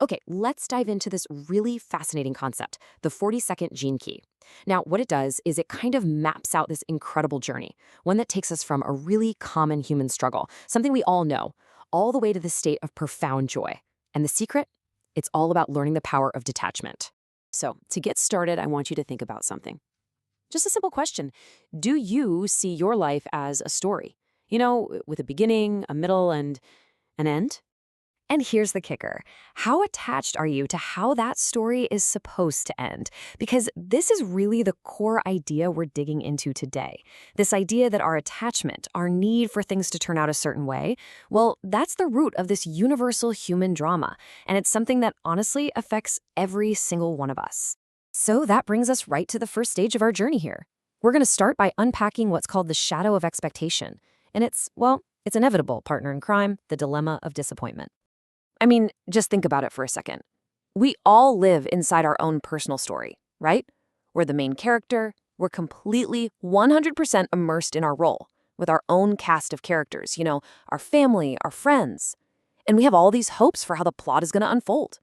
Okay, let's dive into this really fascinating concept, the 40-second gene key. Now, what it does is it kind of maps out this incredible journey, one that takes us from a really common human struggle, something we all know, all the way to the state of profound joy. And the secret? It's all about learning the power of detachment. So, to get started, I want you to think about something. Just a simple question. Do you see your life as a story? With a beginning, a middle, and an end? And here's the kicker. How attached are you to how that story is supposed to end? Because this is really the core idea we're digging into today. This idea that our attachment, our need for things to turn out a certain way, well, that's the root of this universal human drama. And it's something that honestly affects every single one of us. So that brings us right to the first stage of our journey here. We're going to start by unpacking what's called the shadow of expectation. And it's inevitable, partner in crime, the dilemma of disappointment. I mean, just think about it for a second. We all live inside our own personal story, right? We're the main character. We're completely 100% immersed in our role with our own cast of characters, our family, our friends. And we have all these hopes for how the plot is going to unfold.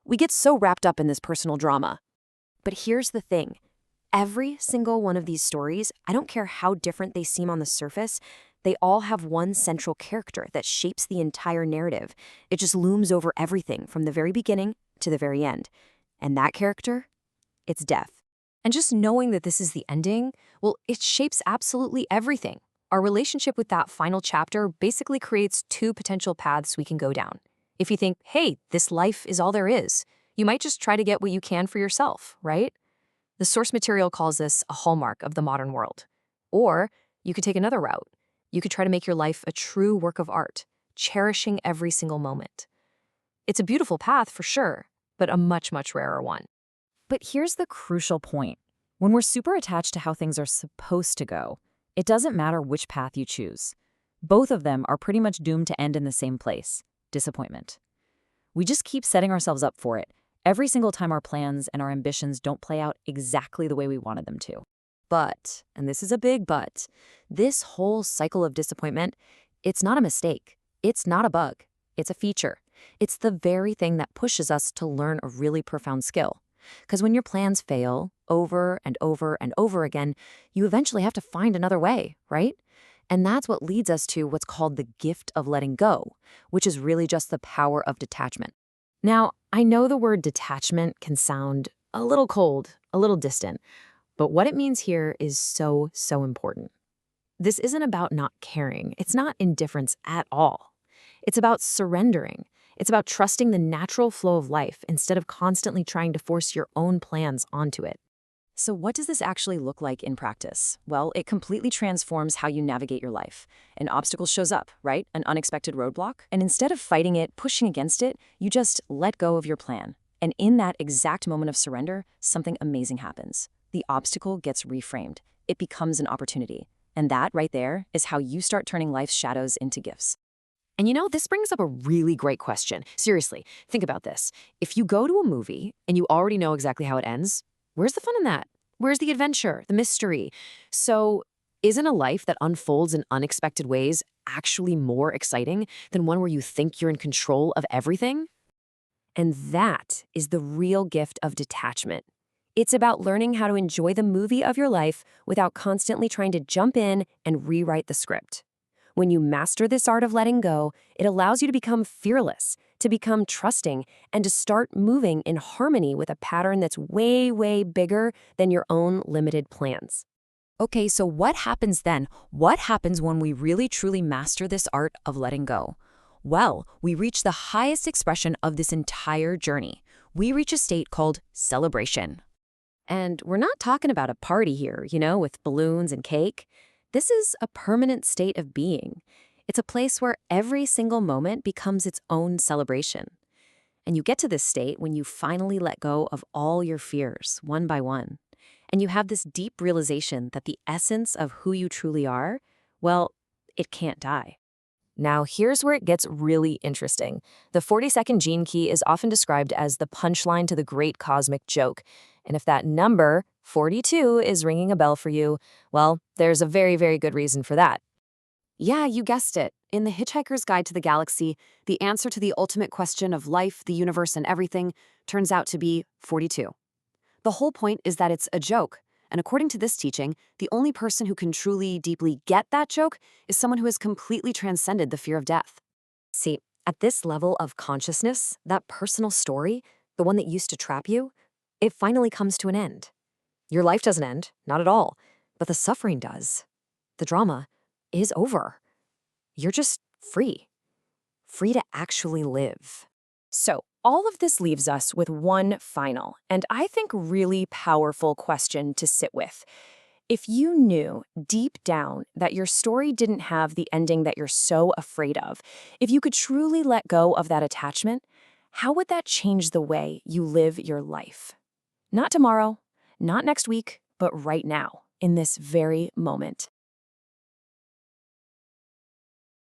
We get so wrapped up in this personal drama. But here's the thing. Every single one of these stories, I don't care how different they seem on the surface, they all have one central character that shapes the entire narrative. It just looms over everything from the very beginning to the very end. And that character? It's death. And just knowing that this is the ending, well, it shapes absolutely everything. Our relationship with that final chapter basically creates two potential paths we can go down. If you think, hey, this life is all there is, you might just try to get what you can for yourself, right? The source material calls this a hallmark of the modern world. Or you could take another route. You could try to make your life a true work of art, cherishing every single moment. It's a beautiful path for sure, but a much, much rarer one. But here's the crucial point. When we're super attached to how things are supposed to go, it doesn't matter which path you choose. Both of them are pretty much doomed to end in the same place, disappointment. We just keep setting ourselves up for it every single time our plans and our ambitions don't play out exactly the way we wanted them to. But, and this is a big but, this whole cycle of disappointment, it's not a mistake. It's not a bug. It's a feature. It's the very thing that pushes us to learn a really profound skill. Because when your plans fail over and over and over again, you eventually have to find another way, right? And that's what leads us to what's called the gift of letting go, which is really just the power of detachment. Now, I know the word detachment can sound a little cold, a little distant, but what it means here is so, so important. This isn't about not caring. It's not indifference at all. It's about surrendering. It's about trusting the natural flow of life instead of constantly trying to force your own plans onto it. So what does this actually look like in practice? Well, it completely transforms how you navigate your life. An obstacle shows up, right? An unexpected roadblock. And instead of fighting it, pushing against it, you just let go of your plan. And in that exact moment of surrender, something amazing happens. The obstacle gets reframed. It becomes an opportunity. And that right there is how you start turning life's shadows into gifts. And this brings up a really great question. Seriously, think about this. If you go to a movie and you already know exactly how it ends, where's the fun in that? Where's the adventure, the mystery? So isn't a life that unfolds in unexpected ways actually more exciting than one where you think you're in control of everything? And that is the real gift of detachment. It's about learning how to enjoy the movie of your life without constantly trying to jump in and rewrite the script. When you master this art of letting go, it allows you to become fearless, to become trusting, and to start moving in harmony with a pattern that's way, way bigger than your own limited plans. Okay, so what happens then? What happens when we really truly master this art of letting go? Well, we reach the highest expression of this entire journey. We reach a state called celebration. And we're not talking about a party here, with balloons and cake. This is a permanent state of being. It's a place where every single moment becomes its own celebration. And you get to this state when you finally let go of all your fears, one by one. And you have this deep realization that the essence of who you truly are, well, it can't die. Now, here's where it gets really interesting. The 40-second gene key is often described as the punchline to the great cosmic joke. And if that number, 42, is ringing a bell for you, well, there's a very, very good reason for that. Yeah, you guessed it. In The Hitchhiker's Guide to the Galaxy, the answer to the ultimate question of life, the universe, and everything turns out to be 42. The whole point is that it's a joke. And according to this teaching, the only person who can truly, deeply get that joke is someone who has completely transcended the fear of death. See, at this level of consciousness, that personal story, the one that used to trap you, it finally comes to an end. Your life doesn't end, not at all, but the suffering does. The drama is over. You're just free. Free to actually live. So, all of this leaves us with one final, and I think really powerful question to sit with. If you knew deep down that your story didn't have the ending that you're so afraid of, if you could truly let go of that attachment, how would that change the way you live your life? Not tomorrow, not next week, but right now, in this very moment.